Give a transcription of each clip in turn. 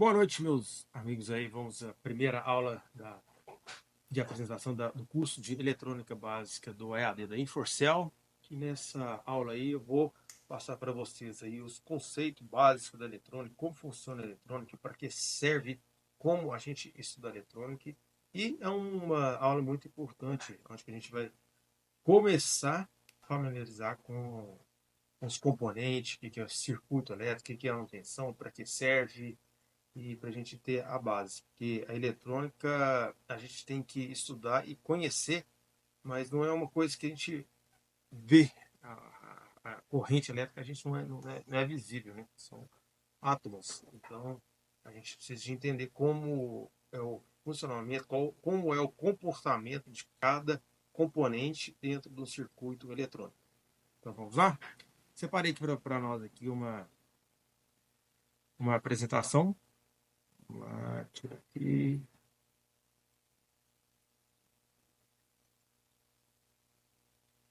Boa noite, meus amigos aí. Vamos à primeira aula de apresentação do curso de eletrônica básica do EAD da Inforcel. E nessa aula aí eu vou passar para vocês aí os conceitos básicos da eletrônica, como funciona a eletrônica, para que serve, como a gente estuda eletrônica. E é uma aula muito importante, onde que a gente vai começar a familiarizar com os componentes, o que é o circuito elétrico, o que é a manutenção, para que serve, e para a gente ter a base. Porque a eletrônica a gente tem que estudar e conhecer, mas não é uma coisa que a gente vê. A corrente elétrica a gente não é visível, né? São átomos. Então a gente precisa de entender como é o funcionamento, como é o comportamento de cada componente dentro do circuito eletrônico. Então vamos lá? Separei aqui para nós aqui uma apresentação. Vamos lá, tira aqui.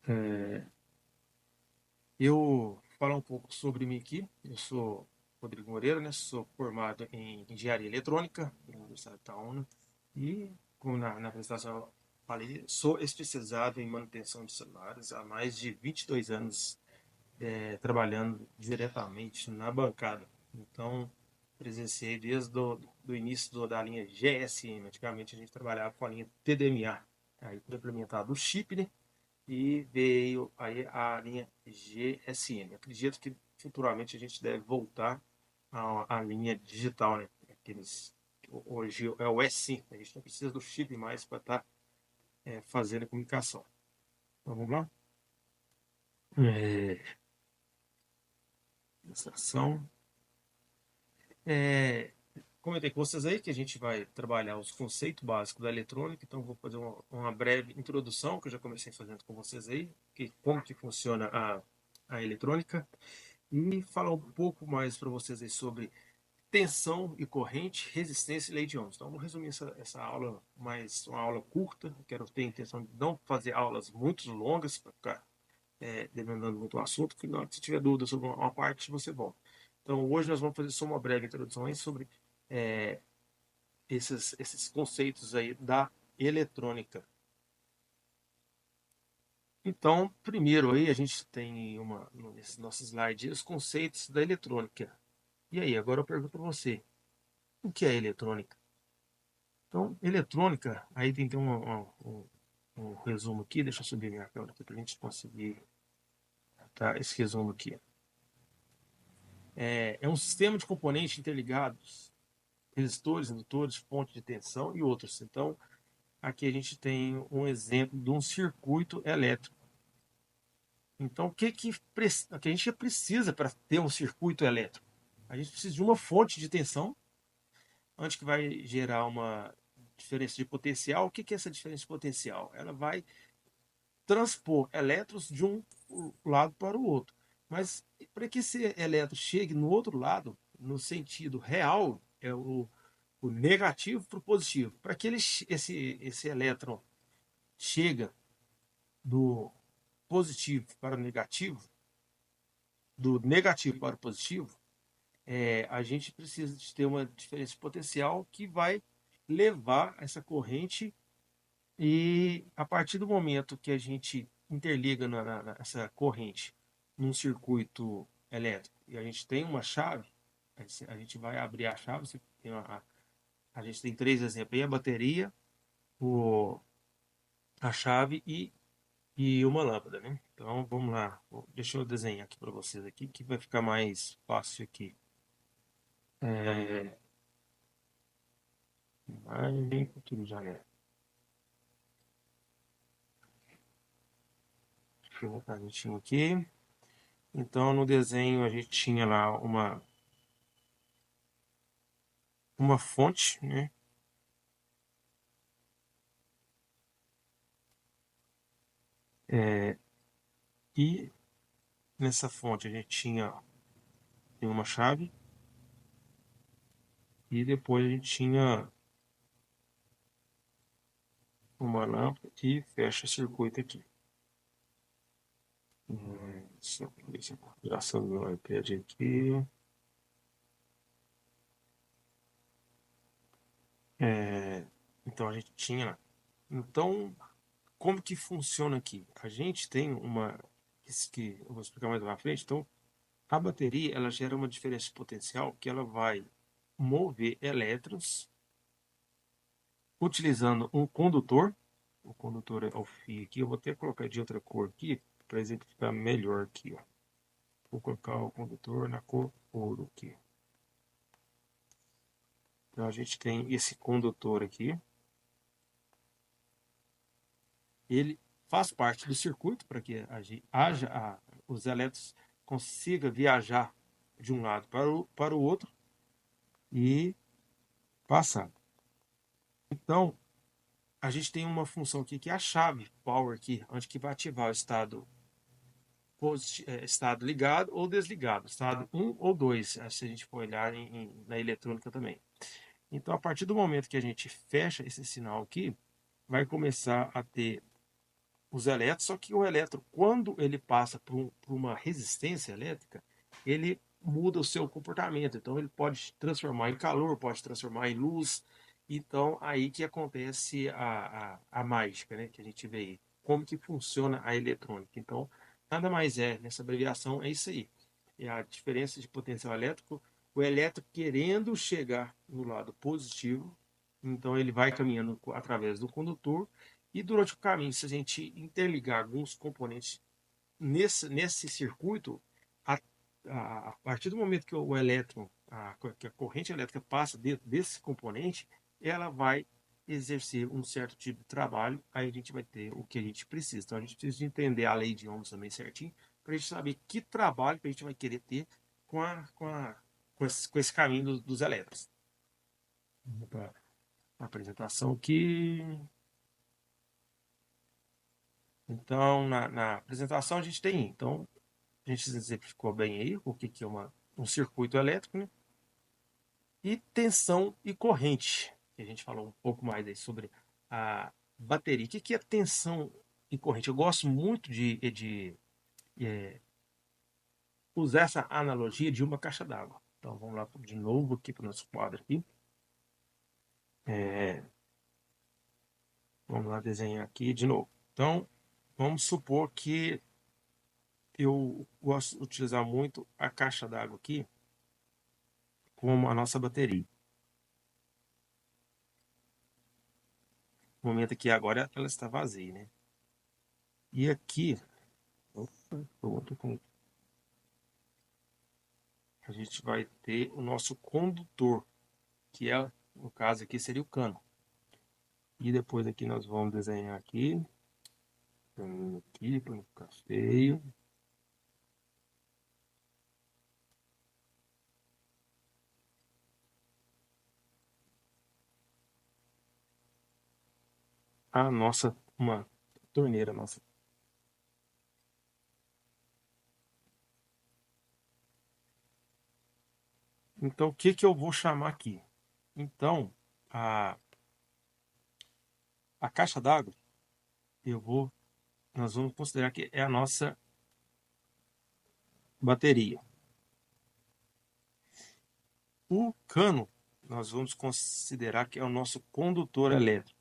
É, eu falar um pouco sobre mim aqui. Eu sou Rodrigo Moreira, né? Sou formado em Engenharia Eletrônica pela Universidade de Itaúna e, como na apresentação eu falei, sou especializado em manutenção de celulares há mais de 22 anos, trabalhando diretamente na bancada. Então, presenciei desde do início da linha GSM. Antigamente a gente trabalhava com a linha TDMA. Aí foi implementado o chip, né? E veio aí a linha GSM. Acredito que futuramente a gente deve voltar à linha digital, né? Aqueles, hoje é o S5, a gente não precisa do chip mais para estar fazendo a comunicação. Então, vamos lá? É, Estação. É, Comentei com vocês aí que a gente vai trabalhar os conceitos básicos da eletrônica, então vou fazer uma breve introdução, que eu já comecei fazendo com vocês aí, como que funciona a eletrônica, e falar um pouco mais para vocês aí sobre tensão e corrente, resistência e lei de Ohms. Então, vou resumir essa aula, mais uma aula curta. Eu quero ter a intenção de não fazer aulas muito longas, para ficar demandando muito o assunto, que se tiver dúvida sobre uma parte, você volta. Então, hoje nós vamos fazer só uma breve introdução aí sobre é, esses conceitos aí da eletrônica. Então, primeiro aí a gente tem nesse nosso slide os conceitos da eletrônica. E aí, agora eu pergunto para você, o que é eletrônica? Então, eletrônica, aí tem um resumo aqui, deixa eu subir minha câmera aqui para a gente conseguir tá, esse resumo aqui. É um sistema de componentes interligados, resistores, indutores, fonte de tensão e outros. Então, aqui a gente tem um exemplo de um circuito elétrico. Então, o que a gente precisa para ter um circuito elétrico? A gente precisa de uma fonte de tensão, antes que vai gerar uma diferença de potencial. O que é essa diferença de potencial? Ela vai transpor elétrons de um lado para o outro. Mas para que esse elétron chegue no outro lado, no sentido real, é o negativo para o positivo. Para que esse elétron chega do positivo para o negativo, do negativo para o positivo, a gente precisa de ter uma diferença de potencial que vai levar essa corrente, e a partir do momento que a gente interliga essa corrente num circuito elétrico e a gente tem uma chave, a gente vai abrir a chave, a gente tem três exemplos aí: a bateria, o, a chave e uma lâmpada, né? Então vamos lá, deixa eu desenhar aqui para vocês aqui que vai ficar mais fácil aqui. É, Imagem, futuro já é. Deixa eu botar a gente aqui. Então, no desenho, a gente tinha lá uma fonte, né? E nessa fonte a gente tem uma chave e depois a gente tinha uma lâmpada e fecha o circuito aqui. Deixa eu ver se a configuração do meu iPad aqui. Então a gente tinha. Então, como que funciona aqui? A gente tem uma. Isso que eu vou explicar mais lá na frente. Então, a bateria ela gera uma diferença potencial que ela vai mover elétrons utilizando um condutor. O condutor é o fio aqui. Eu vou até colocar de outra cor aqui para exemplificar melhor aqui. Ó. Vou colocar o condutor na cor ouro aqui. Então a gente tem esse condutor aqui. Ele faz parte do circuito para que os elétrons consigam viajar de um lado para o outro e passar. Então, a gente tem uma função aqui que é a chave power aqui, onde que vai ativar o estado ligado ou desligado, estado 1 ou 2, se a gente for olhar na eletrônica também. Então, a partir do momento que a gente fecha esse sinal aqui, vai começar a ter os elétrons, só que o elétron, quando ele passa por uma resistência elétrica, ele muda o seu comportamento. Então, ele pode transformar em calor, pode transformar em luz. Então, aí que acontece a mágica, né, que a gente vê aí. Como que funciona a eletrônica. Então, nada mais é, nessa abreviação, é isso aí. É a diferença de potencial elétrico, o elétron querendo chegar no lado positivo, então ele vai caminhando através do condutor, e durante o caminho, se a gente interligar alguns componentes nesse circuito, a, a partir do momento que o elétron, que a corrente elétrica passa dentro desse componente, ela vai exercer um certo tipo de trabalho, aí a gente vai ter o que a gente precisa. Então a gente precisa de entender a lei de Ohms também certinho, para a gente saber que trabalho que a gente vai querer ter com esse caminho dos elétrons. Para a apresentação aqui. Então, na apresentação a gente tem, então, a gente exemplificou bem aí o que é um circuito elétrico, né? E tensão e corrente, que a gente falou um pouco mais aí sobre a bateria. O que é tensão e corrente? Eu gosto muito de usar essa analogia de uma caixa d'água. Então, vamos lá de novo aqui para o nosso quadro aqui. Vamos lá desenhar aqui de novo. Então, vamos supor que eu gosto de utilizar muito a caixa d'água aqui como a nossa bateria. No momento aqui agora ela está vazia, né? E aqui, opa, a gente vai ter o nosso condutor, que é, no caso aqui, seria o cano. E depois aqui nós vamos desenhar aqui, para não ficar feio. A nossa, uma torneira nossa. Então, o que eu vou chamar aqui? Então, a caixa d'água, nós vamos considerar que é a nossa bateria. O cano, nós vamos considerar que é o nosso condutor elétrico.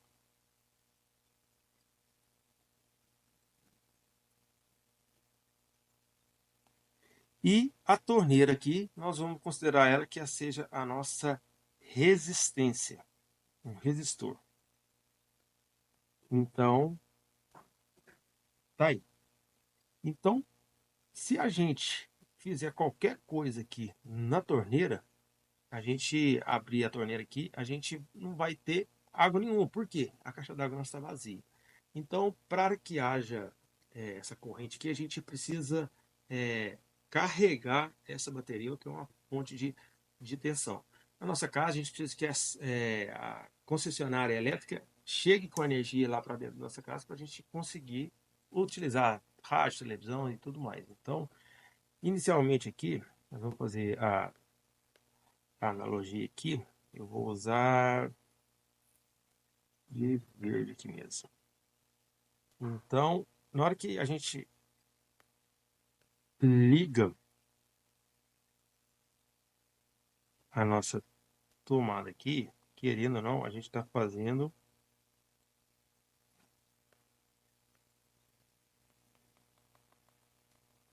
E a torneira aqui, nós vamos considerar ela que seja a nossa resistência, um resistor. Então, tá aí. Então, se a gente fizer qualquer coisa aqui na torneira, a gente abrir a torneira aqui, a gente não vai ter água nenhuma. Por quê? A caixa d'água não está vazia. Então, para que haja essa corrente aqui, a gente precisa carregar essa bateria, que é uma fonte de tensão. Na nossa casa, a gente precisa que a concessionária elétrica chegue com a energia lá para dentro da nossa casa para a gente conseguir utilizar rádio, televisão e tudo mais. Então, inicialmente aqui, nós vamos fazer a analogia aqui. Eu vou usar de verde aqui mesmo. Então, na hora que a gente liga a nossa tomada aqui, querendo ou não, a gente está fazendo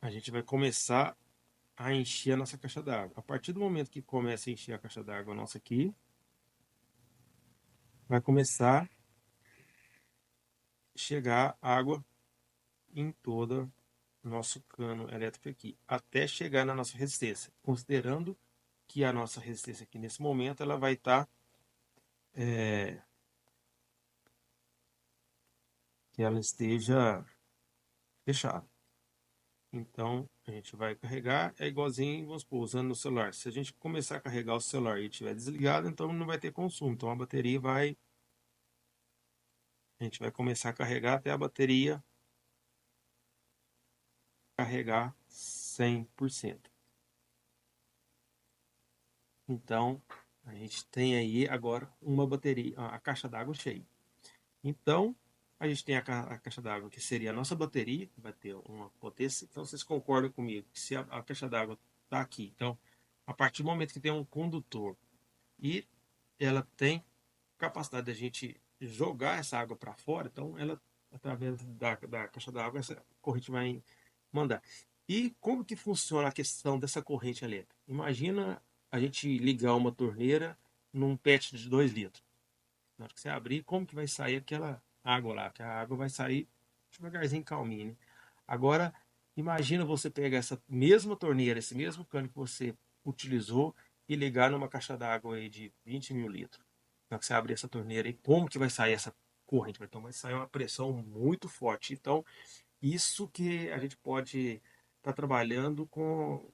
a gente vai começar a encher a nossa caixa d'água. A partir do momento que começa a encher a caixa d'água nossa aqui, vai começar a chegar água em todo o nosso cano elétrico aqui, até chegar na nossa resistência, considerando que a nossa resistência aqui nesse momento ela vai estar que ela esteja fechada. Então a gente vai carregar, é igualzinho, vamos supor, usando no celular. Se a gente começar a carregar o celular e estiver desligado, então não vai ter consumo. Então a bateria a gente vai começar a carregar até a bateria carregar 100%. Então a gente tem aí agora uma bateria, a caixa d'água cheia. Então a gente tem a caixa d'água que seria a nossa bateria, que vai ter uma potência. Então vocês concordam comigo que se a caixa d'água está aqui, então a partir do momento que tem um condutor e ela tem capacidade de a gente jogar essa água para fora, então ela, através da caixa d'água, essa corrente vai mandar. E como que funciona a questão dessa corrente elétrica? Imagina a gente ligar uma torneira num PET de 2 litros. Na hora que você abrir, como que vai sair aquela água lá? Que a água vai sair devagarzinho, calminho, né? Agora, imagina você pegar essa mesma torneira, esse mesmo cano que você utilizou e ligar numa caixa d'água aí de 20 mil litros. Na hora que você abrir essa torneira aí, como que vai sair essa corrente? Então vai sair uma pressão muito forte. Então, isso que a gente pode estar trabalhando com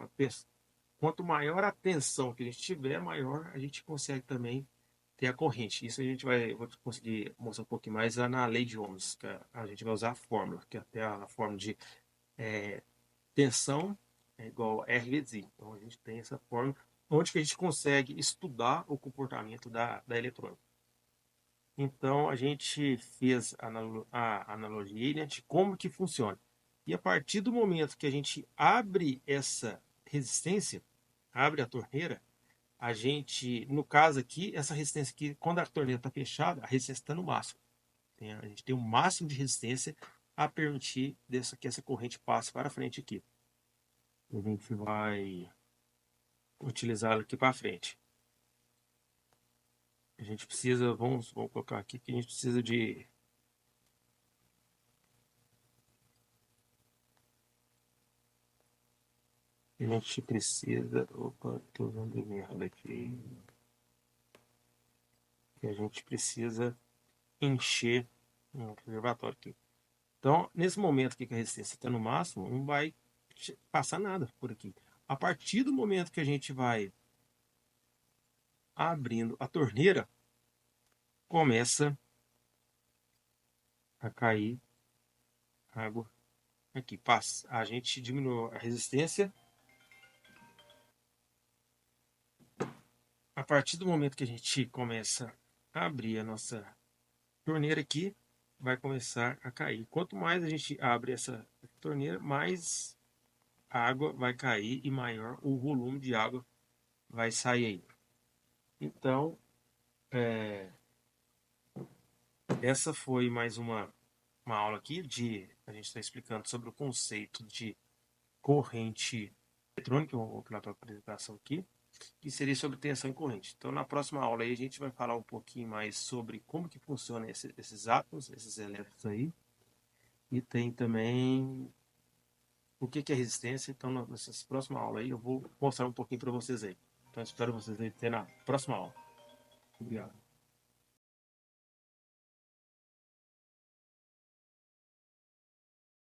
a pessoa. Quanto maior a tensão que a gente tiver, maior a gente consegue também ter a corrente. Isso a gente vou conseguir mostrar um pouquinho mais na lei de Ohms, que a gente vai usar a fórmula, que é até a fórmula de tensão é igual a R vezes I. Então a gente tem essa fórmula onde que a gente consegue estudar o comportamento da eletrônica. Então a gente fez a analogia, né, de como que funciona. E a partir do momento que a gente abre essa resistência, abre a torneira, a gente, no caso aqui, essa resistência aqui, quando a torneira está fechada, a resistência está no máximo. A gente tem o máximo de resistência a permitir que essa corrente passe para frente aqui. A gente vai utilizá-la aqui para frente. A gente precisa, vamos colocar aqui que a gente precisa de opa, estou usando merda aqui. Que a gente precisa encher um reservatório aqui. Então, nesse momento que a resistência está no máximo, não vai passar nada por aqui. A partir do momento que a gente vai abrindo a torneira, começa a cair água aqui. Passa. A gente diminui a resistência. A partir do momento que a gente começa a abrir a nossa torneira aqui, vai começar a cair. Quanto mais a gente abre essa torneira, mais água vai cair e maior o volume de água vai sair aí. Então, essa foi mais uma aula aqui de a gente está explicando sobre o conceito de corrente eletrônica, vou colocar a apresentação aqui, que seria sobre tensão e corrente. Então, na próxima aula aí, a gente vai falar um pouquinho mais sobre como que funcionam esses átomos, esses elétrons aí, e tem também o que é resistência. Então, nessa próxima aula aí, eu vou mostrar um pouquinho para vocês aí. Então, espero vocês aí ter na próxima aula. Obrigado.